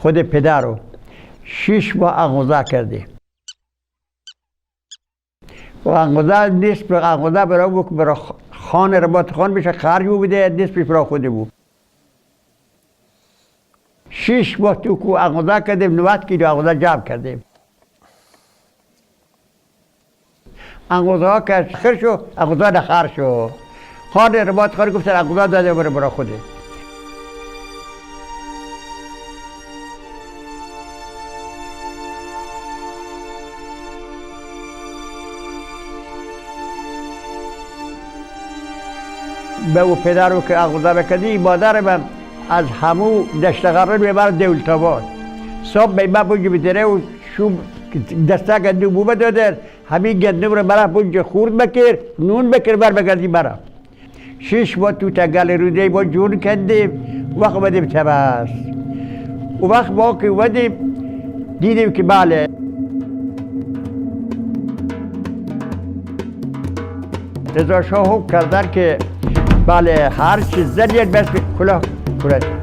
خود پدر رو 6 ماه انقضا کرده و انقضا نیست به انقضا برای خان رباط خان بشه خرج بوده نیست برای خوده بود 6 ماه تو کو انقضا کردیم 90 کیلو انقضا جمع کردیم انقضا که خیر شو انقضا نخر شو خان رباط خان گفتن انقضا داده برای خوده به او پدر رو که انقضا بکردی مادرم از همو دشتغران میبر دولت‌آباد صبح میبر بونج بدره و شوم دسته گندم بومه داده همین گندم رو برای بونج خورد بکر نون بکر بر بگردی برم 6 ماه تو تنگل روده با جون کردیم وقت بدیم تبس و وقت ما که بدیم دیدیم که بله رضا شاه حکم کردن که بله هر چیز زدید بس کلاه کنید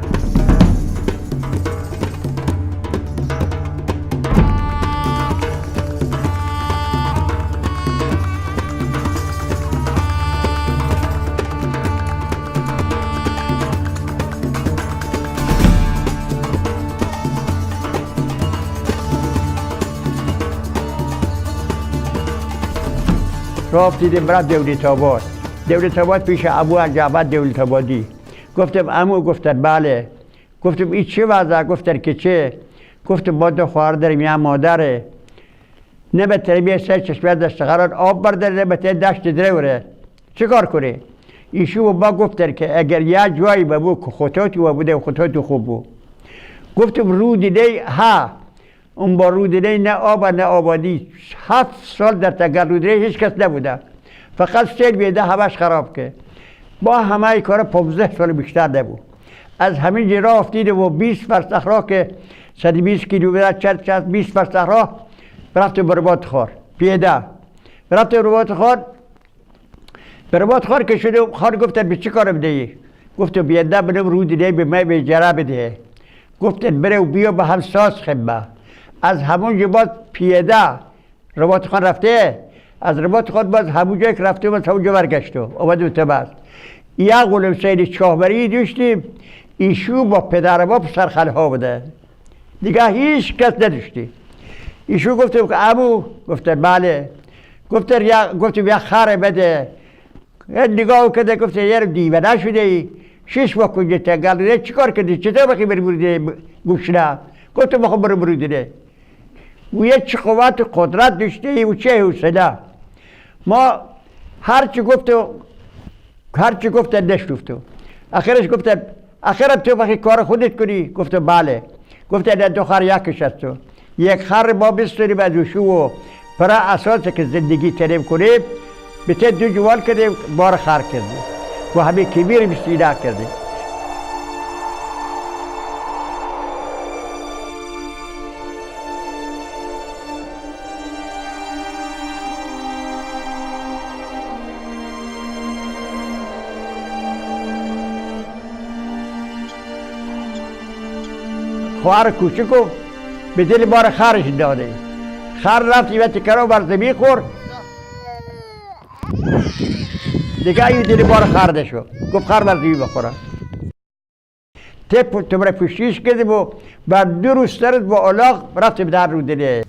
رفت دیدیم برای دولت‌آباد دولت‌آباد پیش ابو جعفر دولت‌آبادی گفتم عمو گفتن بله گفتم این چه وضع گفتن که چه گفتم ما 2 خواهر داریم یه مادره نه به تربیه سه چشمه دشتغران آب برداره نه به دشت دروره چه کار کنه ایشو با گفتن که اگر یه جایی ببود که خطاتی و بوده خطاتی خوب بود گفتم رو دیده ها اون با رو دیده نه آب نه آبادی 7 سال در تنگل رو دیده هیچ کس نبوده فقط سیل بیده همش خراب که با همه کار 15 سال بیشتر نبود از همین جا راه افتیدم و 20 فرسخ راه که 120 کیلومتر 20 فرسخ راه رفتم به رباط خار پیاده رفتم رباط خار که شده خان گفتن به چی کار بدهی گفتم پیاده بنم رو دیده به من به اجاره بده گفتن بره و بیا به هم ساز خدمه از همون جا باز پیاده رباط خان رفته از رباط خان باز همون جایی که رفته باز همون جا برگشتم اومدم تبس یک غلام سید چاهبری داشتیم ایشو با پدر ما سرخله ها بوده دیگه هیچ کس نداشتی ایشو گفتم که عمو گفتن بله گفتم یک خر بده نگاه کرده گفتن یه دیوه نشده ای 6 ماه کنجه تنگل چی کار کردی چطور بخی بری بروده گوشنه گفتم بخوام برو بروده و یه چه قوت قدرت داشته ای و چه حوصله ما هرچی گفتن نشنفتم آخرش گفتن آخرت تو بخی کار خودت کنی گفتم بله گفتن 2 خر یکش هست تو یک خر ما بستونیم از اوشو و برای اساس که زندگی تریم کنیم به 2 جوال کردیم بار خر کردیم و همه کبیر بسیده کردیم خواهر کوچکو به دل بار خرش داده خر رفت یه تکرو بر زمین خورد دیگه این دل بار خرده شد گفت خر بر زمین بخوره تمره پشتیش کردیم و بر 2 روز سرد با الاغ رفتیم در رو دله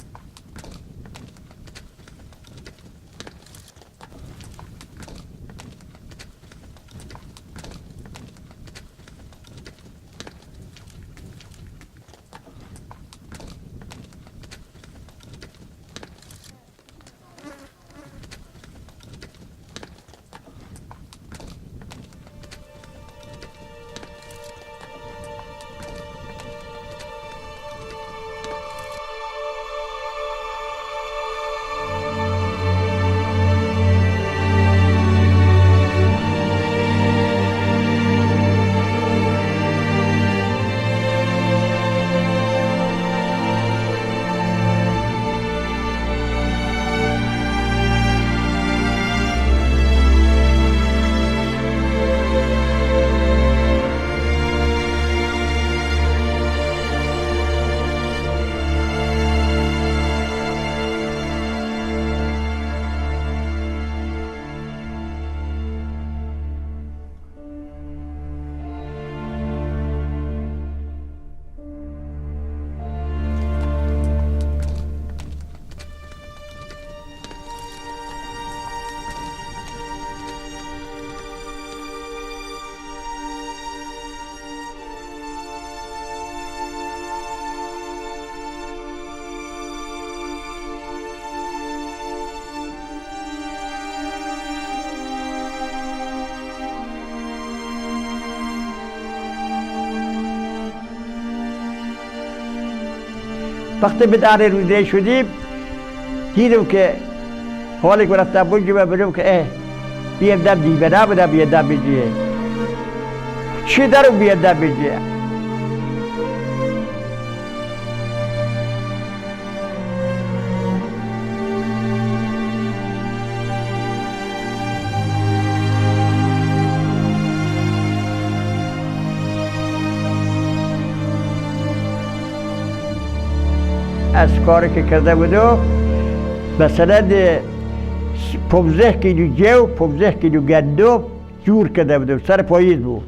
وقتی به در رودی شدیم دیدم که حالی که رفتم بونجی و بدم که بیادم دیگه نبودم بیادم بجیه چی دارم بیادم بجیه از کاری که کرده بودم مثلا 15 کیلو جو 15 کیلو گندم جور کرده بودم سر پاییز بود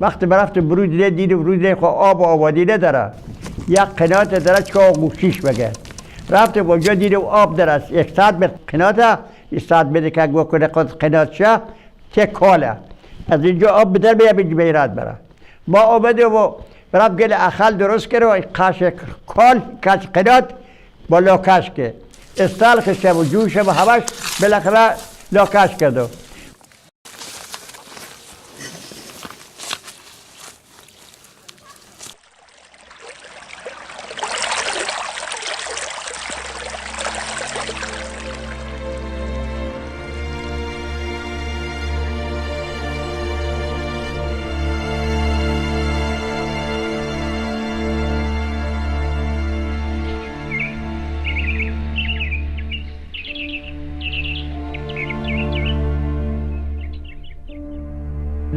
وقتی برفتم برود دیدم رود خو آب و آبادی نداره یک قنات داره که آغوشیش بگه رفتم اونجا دیدم آب داره 100 متر قناته 100 متر که گوه کنه قنات شه که کاله از اینجا آب بدر بیا بینجا بیراد بره ما آمدم و برام گل اخل درست کرد و کاش کال کاش قنات با لاکش که استالخش و جوش و همش بالاخره لاکش کرد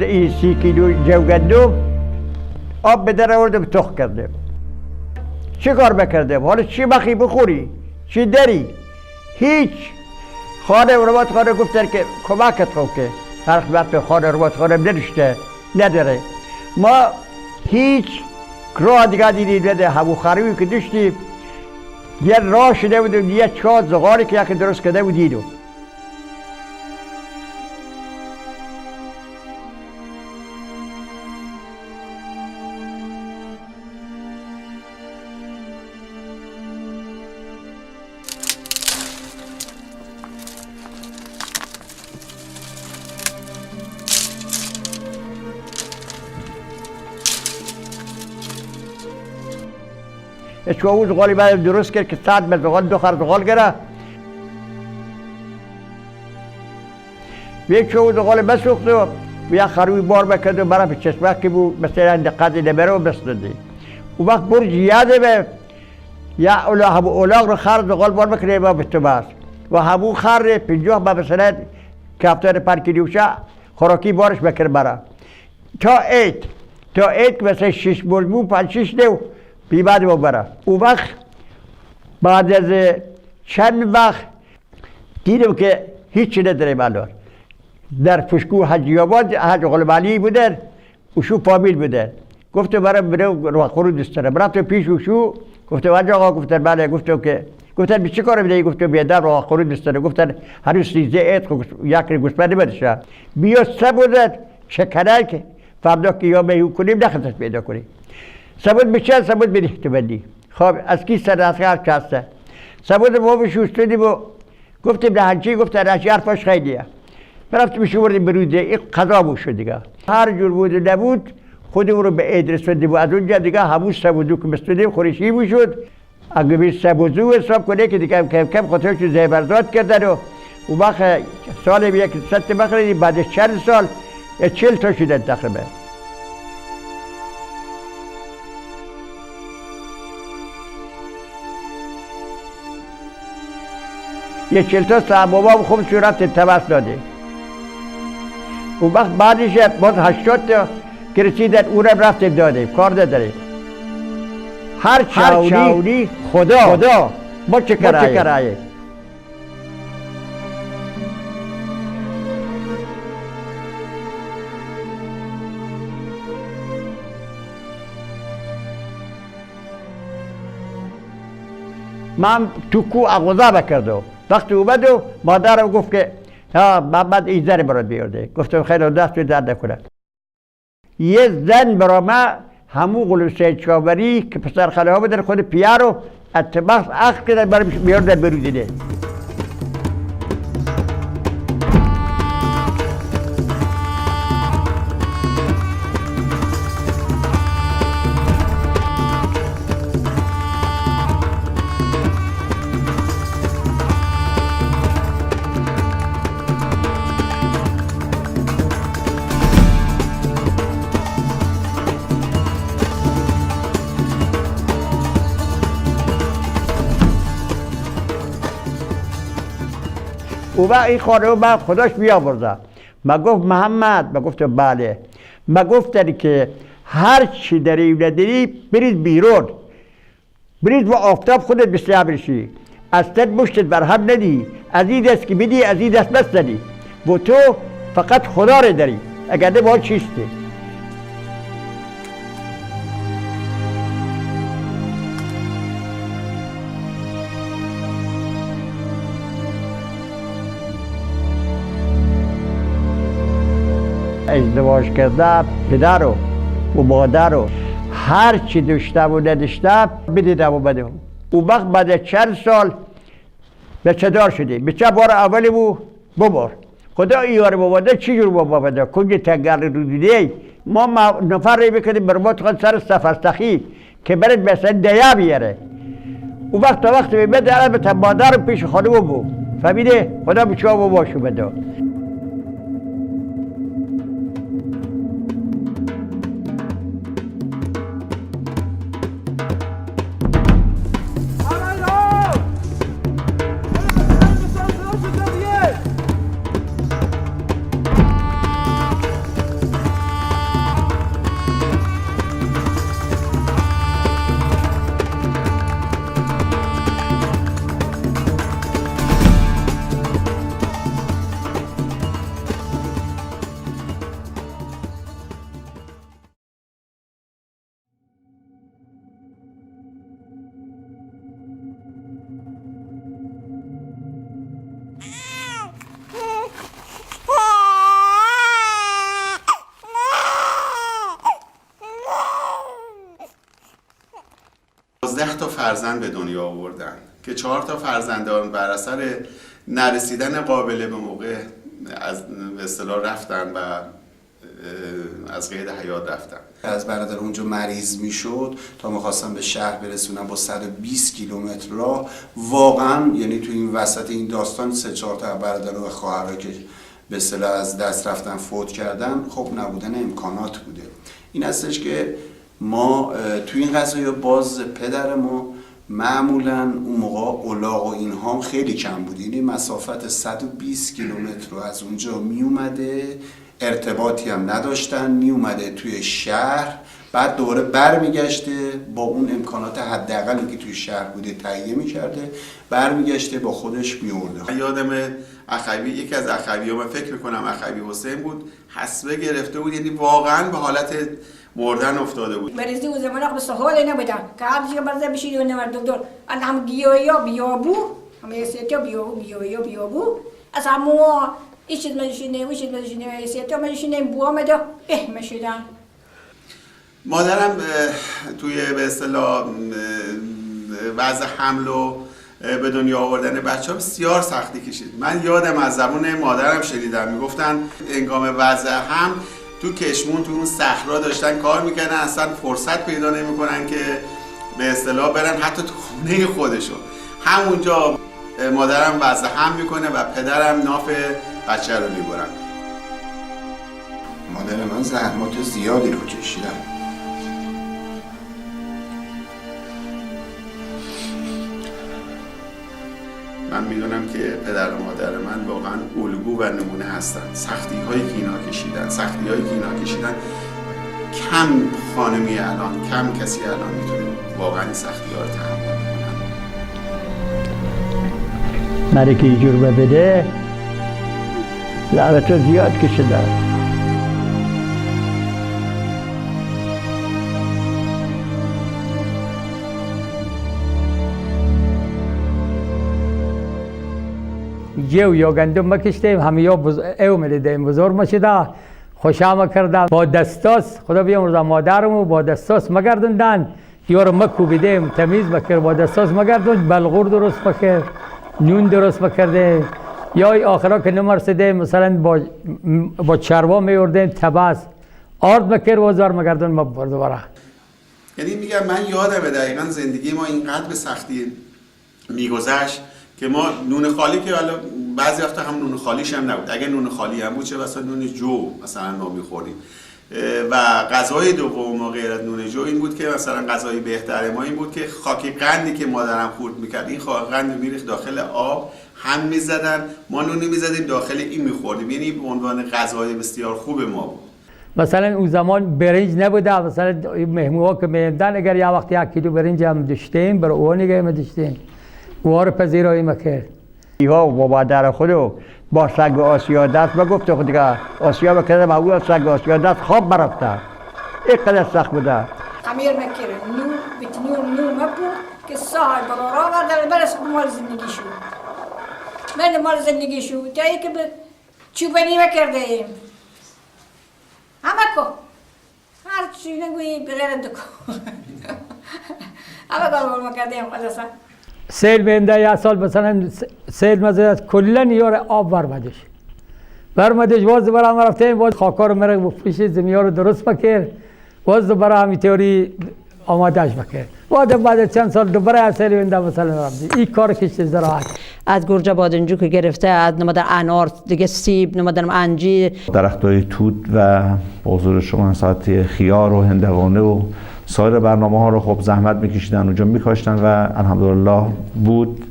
این 30 کیلو جو گندم آب به در آوردم تخم کردم چه کار بکردم؟ حالا چی بخی بخوری؟ چی داری؟ هیچ خانه روات خانه گفتن که کمکت کن که هر وقت خانه روات خانه نداره ما هیچ راه دیگه دیدیم نده همون خروی که داشتیم یه راه شده بودیم یه چهار زغاری که یکی درست کرده بود دیدم اشکا او زغالی باید درست کرد که 100 متر زغال 2 خر زغال گره یک چو زغال بسوخت و یک خروی بار بکرد و برای به چشمه که بود مثلا دقت نبره و بسنده او وقت برج یاده به یا اولاغ رو خر زغال بار بکنه با بستماس و همون خر 50 با مثلا کفتار 5 کیلوشه خوراکی بارش بکر برای تا ایت که مثلا 6 برج بود 5-6 نو بی بعد ما برا او وقت بعد از چند وقت دیدم که هیچی نداریم الان در پشکو حجی آباد حج غلبانی بودن اوشو فامیل بودن گفتم برام برو خورو دستره برفتم پیش اوشو گفتم حج آقا گفتن بله گفتم که گفتن بی چه کار بدهی گفتم بیادر رو خورو دستره گفتن هر 13 عید یک گوسفند بدشه بیا سبودت شکره که فردا که یا میهو کنیم نخستش پیدا کنیم سبود بچه سبود بریخت بندی خب از کی سر از هر کاسته سبود ما بشوستدیم و گفتیم دهنچی گفت رشی حرفاش خیلیه برفتیم بشوردیم بروده این قضا بود شد دیگه هر جور بود نبود خودمون رو به عید رسوندیم و از اونجا دیگه همون سبودو که مستدیم خورشی بود اگه به سبودو حساب کنه که دیگه کم خاطرش رو زیبرزاد کردن و اون وقت سال یک ست بخریدیم بعد از چند سال 40 تا شدن تقریبا یه 40 تا صاحب بابا خوب صورت تبس داده اون وقت بعدش باز 80 تا که رسیدن اونم رفتیم داده کار نداره هر چاوری خدا ما چه کرایه من تو کو اغوزه بکردم وقتی اومد و مادرم گفت که محمد این زن برات بیارده گفتم خیلی دست به درد نکنه یه زن برا ما همون قلوسه چاوری که پسر خاله ها بدن خود پیه رو اتباس اخت کردن برای بیاردن برودیده او وقت این خانه من خداش بیاورده. ما گفت محمد، ما گفتم بله. ما گفتن که هر چی داری و نداری برید بیرون، برید و آفتاب خودت بسیار بشی، از تن مشتت بر هم ندی، از این دست که بدی از این دست بستنی و تو فقط خدا رو داری، اگر نه باید چیستی. ازدواج کرده پدر و مادر و هر چی داشته و نداشته بدیدم و بده. او وقت بعد چند سال بچه دار شدی، بچه بار اولی بود ببار. خدا ایاره باباده چی جور باباده کنج تنگر رو دیده. ما نفر رو بکردیم برمات خود سر سفرستخی که برد مثلا دیا بیاره. او وقت تا وقت بده علمت مادر رو پیش خانم بود، فهمیده؟ خدا بچه باباشو بده. تا فرزند به دنیا آوردن که 4 تا فرزندان بر اثر نرسیدن قابله به موقع از به اصطلاح رفتن و از قید حیات رفتن. از برادر اونجا مریض میشد تا میخواستم به شهر برسونم با 120 کیلومتر راه. واقعا یعنی تو این وسط این داستان 3-4 تا برادر و خواهرها که به اصطلاح از دست رفتن فوت کردن، خب نبودن امکانات بوده. این هستش که ما تو این قضایا باز پدر ما معمولا اون موقع الاغ و اینها خیلی کم بود، یعنی مسافت 120 کیلومتر رو از اونجا می اومده، ارتباطی هم نداشتن، می اومده توی شهر، بعد دوباره برمیگشته با اون امکانات حداقلی که توی شهر بوده تهیه می‌کرده، برمیگشته با خودش می‌آورده. یادم اخوی، یکی از اخوی‌ها، من فکر می‌کنم اخوی حسین بود، حسبه گرفته بود، یعنی واقعا به حالت مردن افتاده بود. مریضی اون زمان به سهال نبودن که هر چیز برزه بشید و نمر دکتر ان هم گیایا بیابو همه سیتا بیابو از همو این چیز مجشینه سیتا مجشینه بو آمده مشیدن. مادرم توی به اصطلاح وضع حمل و به دنیا آوردن بچه ها بسیار سختی کشید. من یادم از زبون مادرم شنیدم میگفتن هنگام وضع حمل تو کشمون تو اون صحرا داشتن کار میکنن، اصلا فرصت پیدا نمیکنن که به اصطلاح برن حتی تو خونه خودشون. همونجا مادرم وضع حمل میکنه و پدرم ناف بچه رو میبرن. مادر من زحمات زیادی رو کشیدم. من میدونم که پدر و مادر من واقعا الگو و نمونه هستن. سختی هایی که اینا کشیدن کم خانمی الان، کم کسی الان میتونه واقعا این سختی ها رو تحمل کنن. مره که اینجور بده لعنت زیاد کشیدن. جو یا گندم مکشتیم همه یا او ملیدیم بزرگ مشده خوشام کردم با دستاس خدا بیامرزه مادرمو با دستاس مگردوندن یارو مکوبیدیم تمیز بکر با دستاس مگردوند بلغور درست بکر نون درست بکرده یا آخرا که نمرسیده مثلا با چروا میوردیم تباس آرد بکر وزار مگردون مبرد دوباره. یعنی میگم من یادمه دقیقا زندگی ما اینقدر به سختی میگذشت که ما نون خالی که حالا بعضی وقتا هم نون خالیش هم نبود، اگه نون خالی هم بود چه بسا نون جو مثلا ما میخوریم. و غذای دوم و غیر از نون جو این بود که مثلا غذای بهتر ما این بود که خاک قندی که مادرم خورد میکرد این خاک قند میریخت داخل آب، هم میزدن، ما نونی میزدیم داخل این میخوردیم، یعنی به عنوان غذای بسیار خوب ما بود. مثلا اون زمان برنج نبوده، مثلا مهموها که میمدن اگر یه وقت 1 کیلو برنج هم داشتیم برای او نگه داشتیم، اوها رو پذیرایی میکرد. ایها با مادر خودو با سگ آسیا دست بگفت خود دیگه آسیا بکردم او سگ آسیا دست خواب برفته، اینقدر سخت بوده. خمیر میکرد نور مپو که سال برا بردن برس مال زندگی شد. من مال زندگی شد تا ای که به چوبانی میکردیم همه کو هر چی نگویی بغیر دکو همه کار میکردیم خلاصا. سیل بنده یه سال مثلا سیل مزید کلا یار آب برمدش باز برام رفتیم باز خاکار مرگ بپوشید زمین رو درست بکر باز دوباره همین تئوری آمادهش بکر بعد چند سال دوباره سیل بنده مثلا رفتیم این کار کشت زراعت از گرجه بادنجو که گرفته از نمادر انار دیگه سیب نمادر انجیر درختای توت و حضور شما ساعت خیار و هندوانه و سایر برنامه ها رو خب زحمت میکشیدن اونجا میکاشتن و الحمدلله بود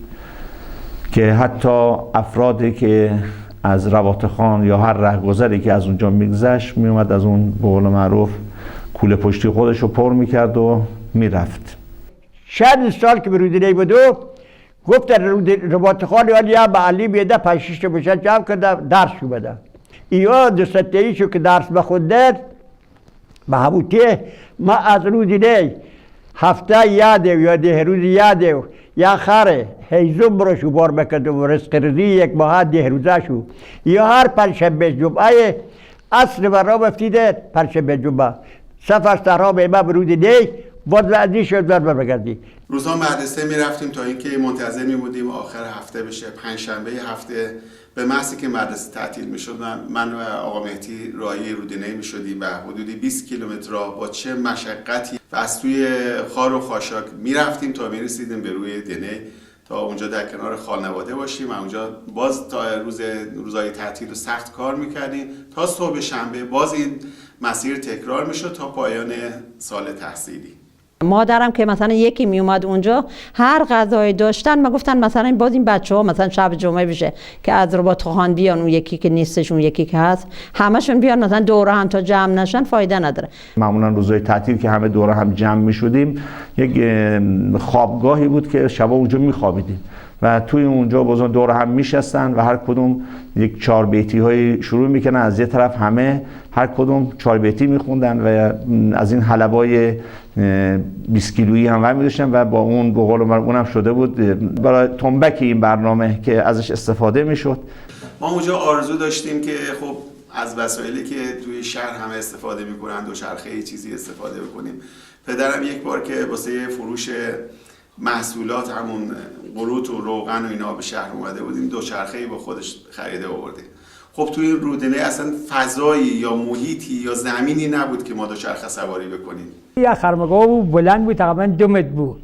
که حتی افرادی که از رواتخان یا هر رهگذری که از اونجا میگذشت میومد از اون به قول معروف کوله پشتی خودش رو پر میکرد و میرفت. چند سال که برودی بودو گفت رواتخان یا به علی بیده 5-6 تا بشه جمع کرده درس شو بده. یا دوستایی شو که درس بخونده به هموته ما از رودی هفته یاده یا 10 روز یاده یا خره هیزم برشو بار بکرد و رزق رزی 1 ماه 10 روزه شو یا هر پنجشنبه جمعه اصل برا بفتیده پنجشنبه جمعه سفر سرها به ما برودی باز بعدی شد بگردی. روزها مدرسه میرفتیم تا اینکه منتظر میبودیم آخر هفته بشه، پنجشنبه هفته به محضی که مدرسه تعطیل میشد من و آقا مهدی راهی رودینه میشدیم و حدودی 20 کیلومتر راه با چه مشقتی و از توی خار و خاشاک میرفتیم تا میرسیدیم به روی دنه تا اونجا در کنار خالنواده باشیم و اونجا باز تا روزهای تعطیل و سخت کار میکردیم تا صبح شنبه باز این مسیر تکرار میشد تا پایان سال تحصیلی. مادرم که مثلا یکی می اومد اونجا هر غذایی داشتن ما گفتن مثلا باز این بچه‌ها مثلا شب جمعه بشه که از رباطخان بیان اون یکی که نیستش اون یکی که هست همشون بیان مثلا دوره هم تا جمع نشن فایده نداره. معمولا روزهای تعطیل که همه دوره هم جمع می شدیم یک خوابگاهی بود که شبا اونجا می خوابیدیم و توی اونجا بازم دور هم میشستن و هر کدوم یک 4 بیتی های شروع میکنن از یه طرف همه هر کدوم 4 بیتی میخوندن و از این حلبای 20 کیلویی هم ور میداشتن و با اون به قول اونم شده بود برای تنبک این برنامه که ازش استفاده میشد. ما اونجا آرزو داشتیم که خب از وسایلی که توی شهر همه استفاده میکنن دوچرخه چیزی استفاده بکنیم. پدرم یک بار که واسه فروش محصولات همون قروت و روغن و اینا به شهر اومده بودیم دوچرخه‌ای با خودش خریده آورده. خب توی رودنه اصلا فضایی یا محیطی یا زمینی نبود که ما دوچرخه سواری بکنیم. یه خرمگاه بود بلند بود تقریبا 2 متر بود.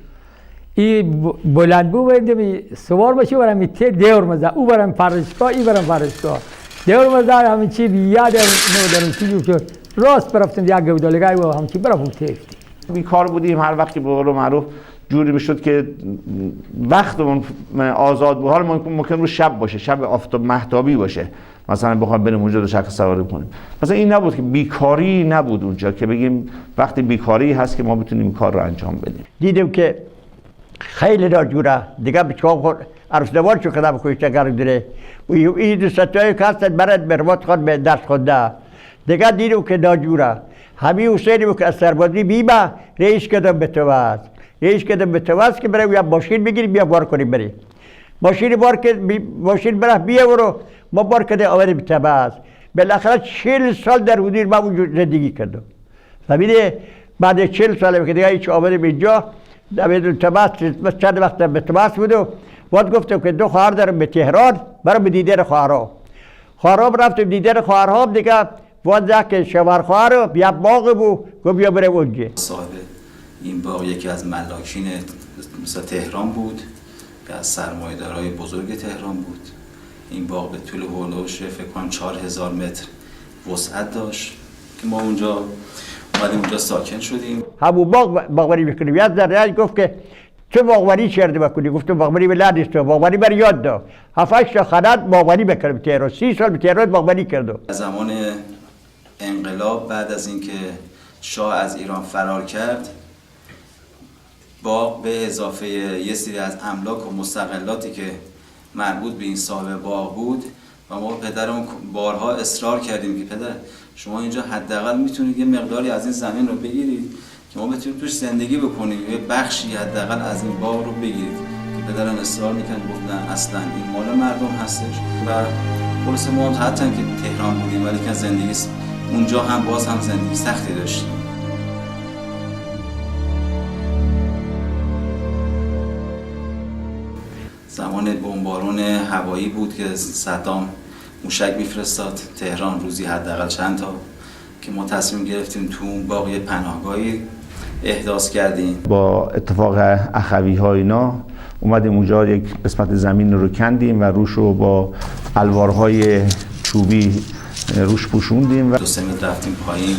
این بلند بود باید سوار باشی برام میته دور مزه او برام فرشگاه ای برام فرشگاه دور مزه همین چی یاد نمیدونم چی شد راست برفتم یک گودالگای و همین چی برام تیفتی. بیکار بودیم هر وقتی به قول معروف جوری میشد که وقتمون آزاد بود. حالا ممکن رو شب باشه، شب آفتاب مهتابی باشه، مثلا بخوام بریم اونجا دوچرخه سواری کنیم. مثلا این نبود که بیکاری نبود اونجا که بگیم وقتی بیکاری هست که ما بتونیم این کار رو انجام بدیم. دیدم که خیلی ناجوره دیگه بچه‌ها خود عروس‌دوار شو کدام خوشته گردیده و این دوستایی که هستن برات برباد خود به درس خونده دیگه دیدم که ناجوره همین حسینی که از سربازی بیبا رئیس کدام به تو است رئیس کدام به تو است که برای یا ماشین بگیری بیا بار کنی بری ماشین بار که ماشین برای بیا برو ما بار کده آوری به تباس بالاخره 40 سال در حدود ما وجود زندگی کردم. فهمیدی بعد 40 سال که دیگه هیچ آوری به اینجا در تباس چند وقت به تباس بودم بعد گفتم که 2 خواهر دارم به تهران برام به دیدن خواهرام رفتم دیدن خواهرام دیگه بعد که شوهر خواهر بیا باغ بود گفت بیا بریم اونجا. صاحب این باغ یکی از ملاکین مثل تهران بود که از سرمایه‌دارای بزرگ تهران بود. این باغ به طول هولوش فکر کنم 4000 متر وسعت داشت که ما اومدیم اونجا ساکن شدیم. همون باغ باغبری میکنیم. یاد در گفت که چه باغبانی کرده بکنی؟ گفتم باغبانی بلد نیست، باغبانی بر یاد دا 7-8 تا خرد باغبانی بکردم تهران. 30 سال به تهران باغبانی کردم. زمان انقلاب بعد از اینکه شاه از ایران فرار کرد، باغ به اضافه یه سری از املاک و مستقلاتی که مربوط به این صاحب باغ بود و ما پدرمون بارها اصرار کردیم که پدر شما اینجا حداقل میتونید یه مقداری از این زمین رو بگیرید که ما بتونیم توش زندگی بکنیم، یه بخشی حداقل از این باغ رو بگیرید. که پدرم اصرار میکنه، گفتن اصلا این مال مردم هستش و خلاص ما هم حتی که تهران بودیم ولی که زندگی اونجا هم باز هم زندگی سختی داشتیم. زمان بمبارون هوایی بود که صدام موشک میفرستاد تهران، روزی حداقل چند تا، که ما تصمیم گرفتیم تو اون باغ یه پناهگاهی احداث کردیم. با اتفاق اخوی ها اینا اومدیم اونجا یک قسمت زمین رو کندیم و روش رو با الوارهای چوبی روش پوشوندیم و 2-3 متر رفتیم پایین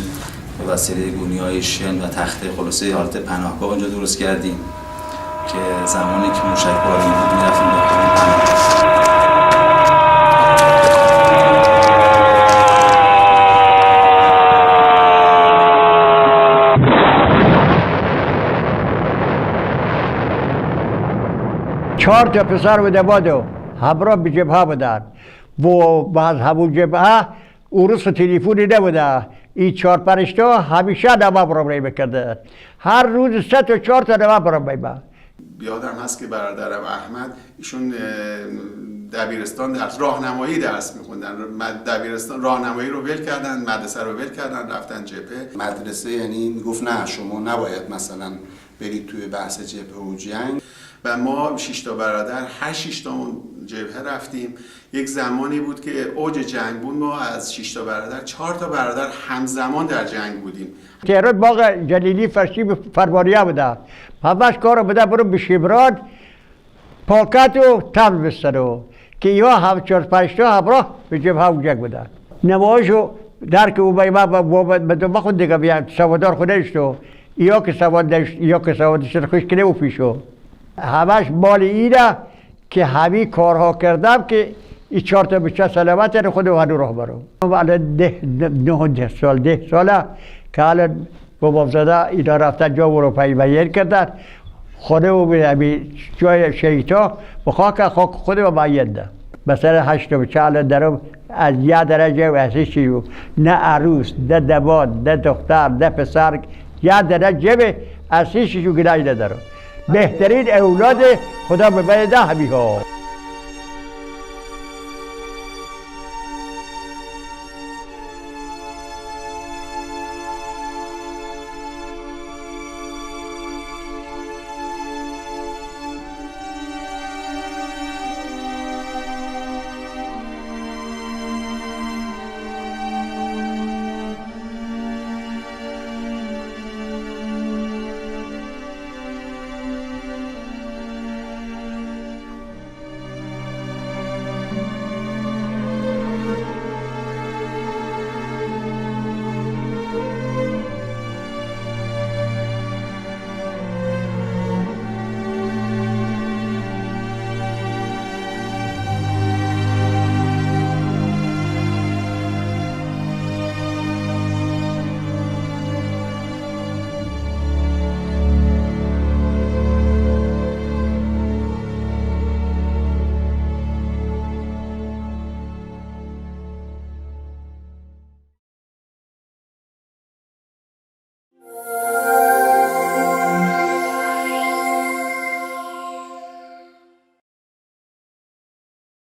به وسیله گونی‌های شن و تخته، خلاصه حالت پناهگاه اونجا درست کردیم که زمانی که موشک بارون بود میرفتیم به پناهگاه. 4 تا پسر بوده بادو همراه به جبهه بودن و بعد همون جبهه اورس تلفنی نبوده. این 4 پرشتا همیشه نمه برامونی میکرده، هر روز 3 تا 4 تا نمه برامونی میکرده. یادم هست که برادرم احمد ایشون دبیرستان راهنمایی درس میخوندن، دبیرستان راهنمایی رو ول کردن، مدرسه رو ول کردن، رفتن جبهه. مدرسه یعنی میگفت نه شما نباید مثلا برید توی بحث جبهه و جنگ. و ما 6 تا برادر 8 تامون جبهه رفتیم. یک زمانی بود که اوج جنگ بود، ما از 6 تا برادر 4 تا برادر همزمان در جنگ بودیم. تهران باغ جلیلی فرشی به فرمانیه بوده، همش کار بوده برو به شبران پاکت و تمر بستنو که یا هم 4-5 تا همراه به جبهه و جنگ بوده. نمایشو درک او به ما خود دیگه بیان سوادار خود نشتو، یا که سواد نشت یا که سوادش خوش کنه و پیشو. همش مال اینه که همین کارها کردم که این 4 تا بچه سلامت رو خود هنو راه برم. الان 10 ساله که الان بابام زاده اینا رفتن جا اروپایی بیان کردن، خود و به جای شیطا و خاک خود و بیان ده. مثلا 8 تا بچه الان درم از 1 درجه و از هیچی، نه عروس، نه داماد، نه دختر، نه پسر، 1 درجه به از هیچی گناهی ندارم. بهترین اولاد خدا ببرده همین ها.